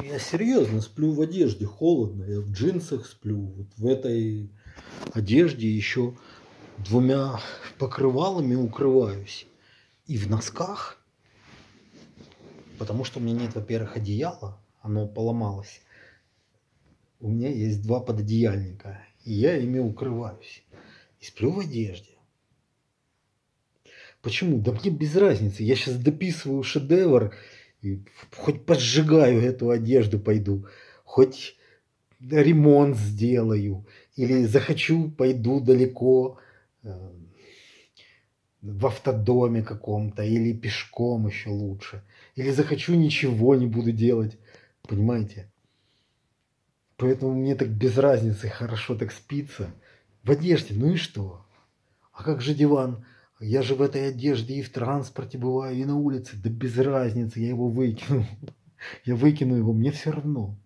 Я серьезно сплю в одежде, холодно. Я в джинсах сплю. Вот в этой одежде еще двумя покрывалами укрываюсь. И в носках. Потому что у меня нет, во-первых, одеяла. Оно поломалось. У меня есть два пододеяльника. И я ими укрываюсь. И сплю в одежде. Почему? Да мне без разницы. Я сейчас дописываю шедевр. И хоть поджигаю эту одежду пойду. Хоть ремонт сделаю. Или захочу, пойду далеко в автодоме каком-то. Или пешком еще лучше. Или захочу, ничего не буду делать. Понимаете? Поэтому мне так без разницы, хорошо так спится. В одежде, ну и что? А как же диван? Я же в этой одежде и в транспорте бываю, и на улице. Да без разницы, я его выкину. Я выкину его, мне все равно.